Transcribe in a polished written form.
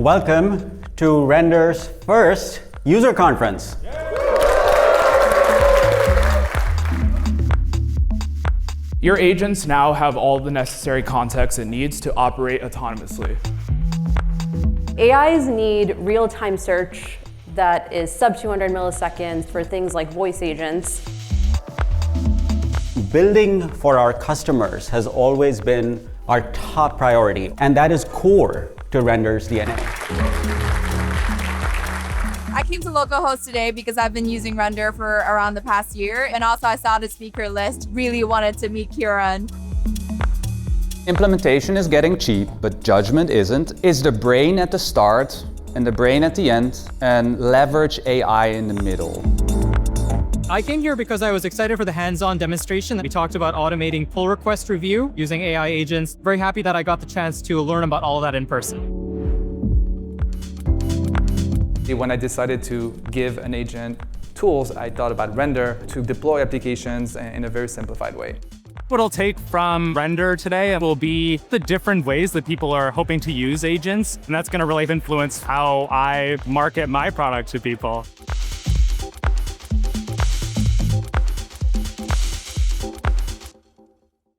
Welcome to Render's first user conference. Your agents now have all the necessary context it needs to operate autonomously. AIs need real-time search that is sub 200 milliseconds for things like voice agents. Building for our customers has always been our top priority, and that is core to Render's DNA. I came to localhost today because I've been using Render for around the past year, and also I saw the speaker list, really wanted to meet Kieran. Implementation is getting cheap, but judgment isn't. It's the brain at the start and the brain at the end, and leverage AI in the middle. I came here because I was excited for the hands-on demonstration. We talked about automating pull request review using AI agents. Very happy that I got the chance to learn about all of that in person. When I decided to give an agent tools, I thought about Render to deploy applications in a very simplified way. What I'll take from Render today will be the different ways that people are hoping to use agents, and that's going to really influence how I market my product to people.